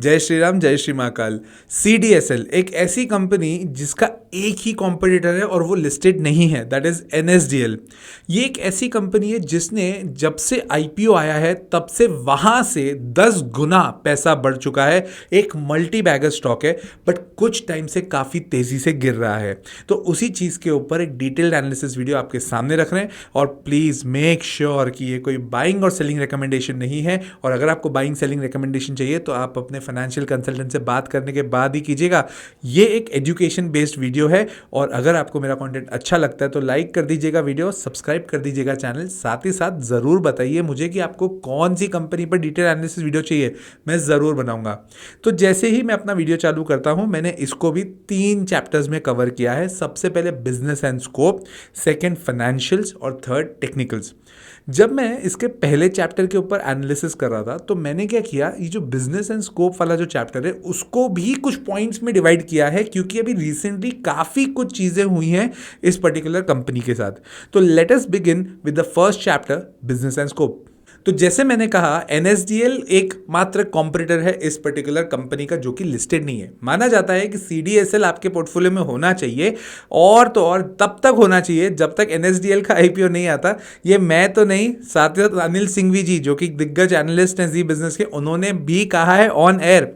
जय श्री राम, जय श्री महाकाल। CDSL एक ऐसी कंपनी जिसका एक ही कॉम्पिटिटर है और वो लिस्टेड नहीं है, दैट इज NSDL। ये एक ऐसी कंपनी है जिसने जब से IPO आया है तब से वहां से 10 गुना पैसा बढ़ चुका है। एक मल्टी बैगर स्टॉक है बट कुछ टाइम से काफ़ी तेज़ी से गिर रहा है। तो उसी चीज़ के ऊपर एक डिटेल्ड एनालिसिस वीडियो आपके सामने रख रहे हैं और प्लीज़ मेक श्योर कि ये कोई बाइंग और सेलिंग रिकमेंडेशन नहीं है। और अगर आपको बाइंग सेलिंग रिकमेंडेशन चाहिए तो आप अपने फाइनेंशियल कंसल्टेंट से बात करने के बाद ही कीजिएगा। ये एक एजुकेशन बेस्ड वीडियो है और अगर आपको मेरा कंटेंट अच्छा लगता है तो लाइक कर दीजिएगा वीडियो, सब्सक्राइब कर दीजिएगा चैनल। साथ ही साथ ज़रूर बताइए मुझे कि आपको कौन सी कंपनी पर डिटेल एनालिसिस वीडियो चाहिए, मैं ज़रूर बनाऊंगा। तो जैसे ही मैं अपना वीडियो चालू करता हूं, मैंने इसको भी 3 चैप्टर्स में कवर किया है। सबसे पहले business and scope, second financials और थर्ड टेक्निकल्स। जब मैं इसके पहले चैप्टर के ऊपर एनालिसिस कर रहा था तो मैंने क्या किया, ये जो बिजनेस एंड स्कोप वाला जो चैप्टर है उसको भी कुछ पॉइंट्स में डिवाइड किया है, क्योंकि अभी रिसेंटली काफ़ी कुछ चीज़ें हुई हैं इस पर्टिकुलर कंपनी के साथ। तो let us begin with the first chapter, business and scope. तो जैसे मैंने कहा, NSDL एक मात्र कॉम्पिटिटर है इस पर्टिकुलर कंपनी का जो कि लिस्टेड नहीं है। माना जाता है कि CDSL आपके पोर्टफोलियो में होना चाहिए और तो और तब तक होना चाहिए जब तक NSDL का IPO नहीं आता। ये मैं तो नहीं, साथ ही साथ अनिल सिंघवी जी जो कि दिग्गज एनालिस्ट हैं जी बिजनेस के, उन्होंने भी कहा है ऑन एयर।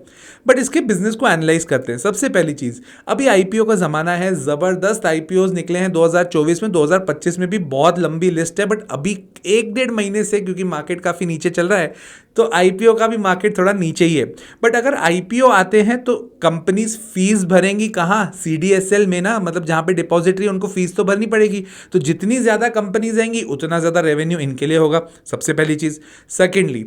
बट इसके बिजनेस को एनालाइज करते हैं। सबसे पहली चीज़, अभी IPO का ज़माना है, ज़बरदस्त IPOs निकले हैं 2024 में, 2025 में भी बहुत लंबी लिस्ट है। बट अभी 1-1.5 महीने से क्योंकि मार्केट काफ़ी नीचे चल रहा है तो IPO का भी मार्केट थोड़ा नीचे ही है। बट अगर IPO आते हैं तो कंपनीज फीस भरेंगी कहाँ? CDSL में ना, मतलब जहाँ पे डिपॉजिटरी उनको फीस तो भरनी पड़ेगी। तो जितनी ज़्यादा कंपनीज आएंगी उतना ज़्यादा रेवेन्यू इनके लिए होगा, सबसे पहली चीज़। सेकेंडली,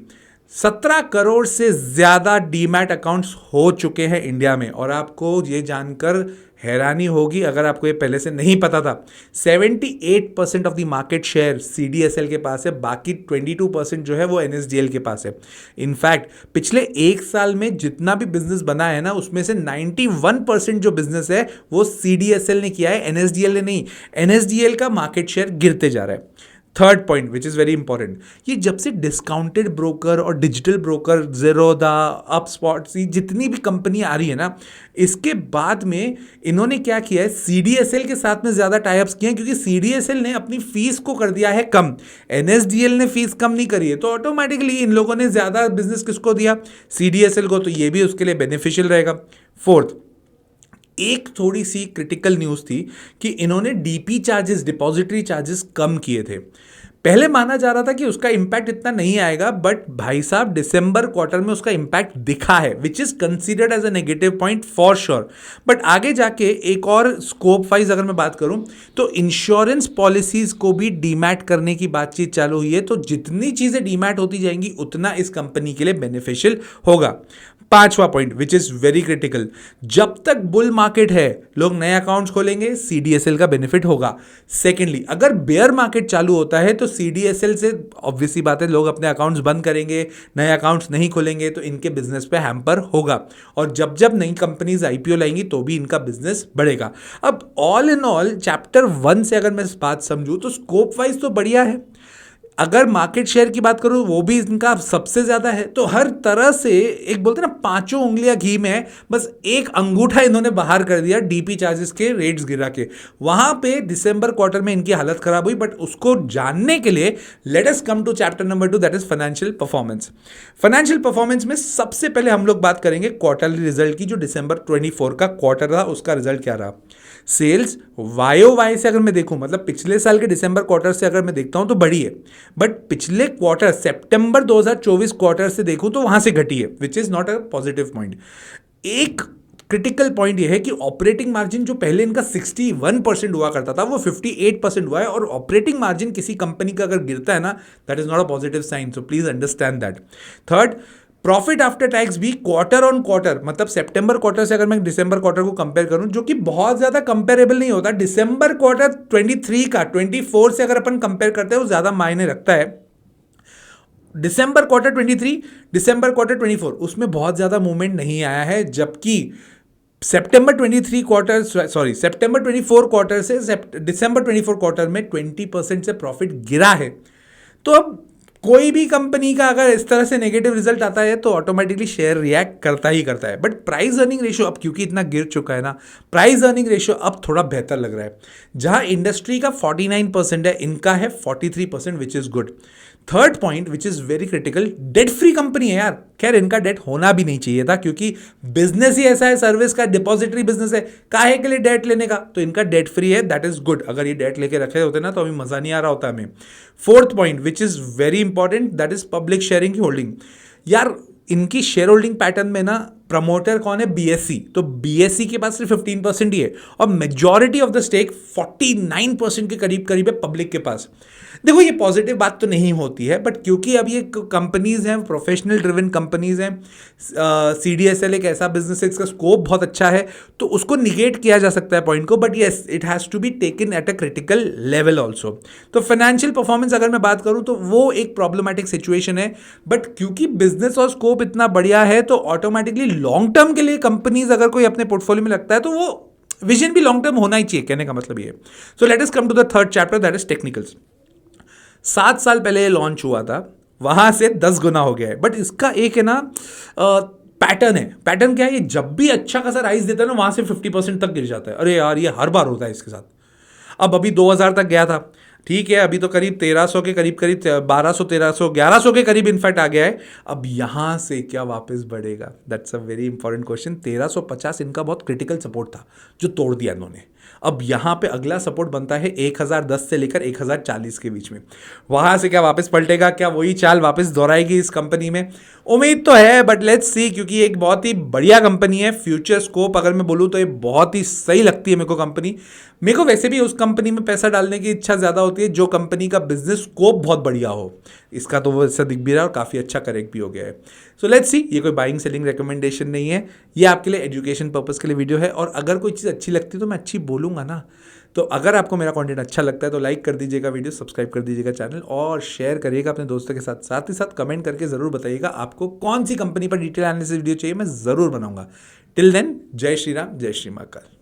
17 करोड़ से ज़्यादा डीमैट अकाउंट्स हो चुके हैं इंडिया में। और आपको ये जानकर हैरानी होगी अगर आपको ये पहले से नहीं पता था, 78% of the market share CDSL के पास है, बाकी 22% जो है वो NSDL के पास है। इनफैक्ट पिछले 1 साल में जितना भी बिजनेस बना है ना, उसमें से 91% जो बिजनेस है वो CDSL ने किया है, NSDL ने नहीं। NSDL का मार्केट शेयर गिरते जा रहा है। Third point which is very important, ये जब से डिस्काउंटेड ब्रोकर और डिजिटल ब्रोकर, ज़ेरोदा, अपस्पॉट, जितनी भी कंपनी आ रही है ना, इसके बाद में इन्होंने क्या किया है, CDSL के साथ में ज़्यादा टाइप्स किए हैं, क्योंकि CDSL ने अपनी फीस को कर दिया है कम, NSDL ने फीस कम नहीं करी है। तो ऑटोमेटिकली इन लोगों ने ज़्यादा बिजनेस किसको दिया? CDSL को। तो ये भी उसके लिए बेनिफिशियल रहेगा। फोर्थ, एक थोड़ी सी क्रिटिकल न्यूज़ थी कि इन्होंने DP चार्जेस, डिपॉजिटरी चार्जेस कम किए थे। पहले माना जा रहा था कि उसका इंपैक्ट इतना नहीं आएगा, बट भाई साहब दिसंबर क्वार्टर में उसका इंपैक्ट दिखा है, which is considered as a negative point for sure. But आगे जाके एक और स्कोप वाइज अगर मैं बात करूं तो इंश्योरेंस पॉलिसीज को भी डीमैट करने की बातचीत चालू हुई है। तो जितनी चीजें डीमैट होती जाएंगी उतना इस कंपनी के लिए बेनिफिशियल होगा। पांचवा point which is very critical, जब तक बुल मार्केट है लोग नए अकाउंट्स खोलेंगे, CDSL का बेनिफिट होगा। सेकेंडली, अगर बेयर मार्केट चालू होता है तो CDSL से ऑब्वियसली बात है लोग अपने अकाउंट्स बंद करेंगे, नए अकाउंट्स नहीं खोलेंगे, तो इनके बिजनेस पे हैम्पर होगा। और जब जब नई कंपनीज IPO लाएंगी तो भी इनका बिजनेस बढ़ेगा। अब ऑल इन ऑल चैप्टर 1 से अगर मैं इस बात समझूं तो स्कोप वाइज तो बढ़िया है। अगर मार्केट शेयर की बात करूं वो भी इनका सबसे ज्यादा है। तो हर तरह से एक बोलते हैं ना, पांचों उंगलियां घी में है, बस एक अंगूठा इन्होंने बाहर कर दिया DP चार्जेस के रेट्स गिरा के। वहां पे दिसंबर क्वार्टर में इनकी हालत खराब हुई। बट उसको जानने के लिए let us come to chapter number 2, that is financial performance. Financial performance में सबसे पहले हम लोग बात करेंगे क्वार्टरली रिजल्ट की। जो दिसंबर 24 का क्वार्टर रहा उसका रिजल्ट क्या रहा। सेल्स YOY से अगर मैं देखूं, मतलब पिछले साल के दिसंबर क्वार्टर से अगर मैं देखता हूं तो बढ़ी है, बट पिछले क्वार्टर सितंबर 2024 क्वार्टर से देखूं तो वहां से घटी है, which is not a positive point. एक क्रिटिकल पॉइंट यह है कि ऑपरेटिंग मार्जिन जो पहले इनका 61% हुआ करता था वो 58% हुआ है। और ऑपरेटिंग मार्जिन किसी कंपनी का अगर गिरता है ना, that is not a positive sign, so please understand that. Third, profit after tax भी क्वार्टर ऑन क्वार्टर, मतलब सितंबर क्वार्टर से अगर मैं दिसंबर क्वार्टर को कंपेयर करूं, जो कि बहुत ज्यादा कंपेरेबल नहीं होता, दिसंबर क्वार्टर 23 का 24 से अगर अपन कंपेयर करते हैं वो ज्यादा मायने रखता है। दिसंबर क्वार्टर 23, दिसंबर क्वार्टर 24, उसमें बहुत ज्यादा मूवमेंट नहीं आया है। जबकि सितंबर 23 क्वार्टर, सॉरी सितंबर 24 क्वार्टर से दिसंबर 24 क्वार्टर में 20% से प्रॉफिट गिरा है। तो अब कोई भी कंपनी का अगर इस तरह से नेगेटिव रिजल्ट आता है तो ऑटोमेटिकली शेयर रिएक्ट करता ही करता है। बट प्राइस अर्निंग रेशियो अब क्योंकि इतना गिर चुका है ना, प्राइस अर्निंग रेशियो अब थोड़ा बेहतर लग रहा है। जहां इंडस्ट्री का 49% है, इनका है 43%, which is good. Third point which is very critical, debt free company है यार। खैर इनका डेट होना भी नहीं चाहिए था, क्योंकि बिजनेस ही ऐसा है, सर्विस का डिपॉजिटरी बिजनेस है, काहे के लिए डेट लेने का। तो इनका डेट फ्री है, दैट इज गुड। अगर ये डेट लेके रखे होते ना तो अभी मजा नहीं आ रहा होता हमें। Fourth point which is very important, that is public sharing की होल्डिंग। यार इनकी शेयर होल्डिंग पैटर्न में ना प्रमोटर कौन है, बीएससी। तो बीएससी के पास सिर्फ 15% ही है, और मेजॉरिटी ऑफ द स्टेक 49% के करीब करीब है पब्लिक के पास। देखो ये पॉजिटिव बात तो नहीं होती है, बट क्योंकि अब ये कंपनीज हैं, प्रोफेशनल ड्रिवन कंपनीज हैं, सीडीएसएल एक ऐसा बिजनेस है, इसका स्कोप बहुत अच्छा है, तो उसको निगेट किया जा सकता है पॉइंट को, but yes it has to be taken at a critical level also. तो फाइनेंशियल परफॉर्मेंस अगर मैं बात करूं तो वो एक प्रॉब्लमेटिक सिचुएशन है, बट क्योंकि बिजनेस और स्कोप इतना बढ़िया है तो ऑटोमेटिकली लॉन्ग टर्म के लिए कंपनीज अगर कोई अपने पोर्टफोलियो में लगता है तो वो विजन भी लॉन्ग टर्म होना ही चाहिए, कहने का मतलब ये। So let us come to the third chapter, that is technicals. 7 साल पहले ये लॉन्च हुआ था, वहां से 10 गुना हो गया है। बट इसका एक है ना पैटर्न है। पैटर्न क्या है, ये जब भी अच्छा खासा राइज देता है ना वहां से 50% तक गिर जाता है। अरे यार ये हर बार होता है इसके साथ। अब अभी 2000 तक गया था, ठीक है, अभी तो करीब 1300 के करीब 1200 1300 1100 के करीब इनफैक्ट आ गया है। अब यहां से क्या वापस बढ़ेगा, that's a very important question. 1350 इनका बहुत क्रिटिकल सपोर्ट था जो तोड़ दिया इन्होंने। अब यहां पे अगला सपोर्ट बनता है 1010 से लेकर 1040 के बीच में। वहां से क्या वापस पलटेगा, क्या वही चाल वापस दोहराएगी इस कंपनी में? उम्मीद तो है, बट लेट्स सी, क्योंकि एक बहुत ही बढ़िया कंपनी है। फ्यूचर स्कोप अगर मैं बोलूँ तो ये बहुत ही सही लगती है मेरे को कंपनी। मेरे को वैसे भी उस कंपनी में पैसा डालने की इच्छा ज़्यादा होती है जो कंपनी का बिजनेस स्कोप बहुत बढ़िया हो। इसका तो वो ऐसा दिख भी रहा है और काफ़ी अच्छा करेक्ट भी हो गया है। सो लेट्स सी, ये कोई बाइंग सेलिंग रिकमेंडेशन नहीं है, ये आपके लिए एजुकेशन पर्पज़ के लिए वीडियो है। और अगर कोई चीज़ अच्छी लगती है तो मैं अच्छी बोलूँगा ना। तो अगर आपको मेरा कंटेंट अच्छा लगता है तो लाइक कर दीजिएगा वीडियो, सब्सक्राइब कर दीजिएगा चैनल और शेयर करिएगा अपने दोस्तों के साथ। साथ ही साथ कमेंट करके ज़रूर बताइएगा आपको कौन सी कंपनी पर डिटेल एनालिसिस वीडियो चाहिए, मैं ज़रूर बनाऊंगा। टिल देन, जय श्री राम, जय श्री महाकाल।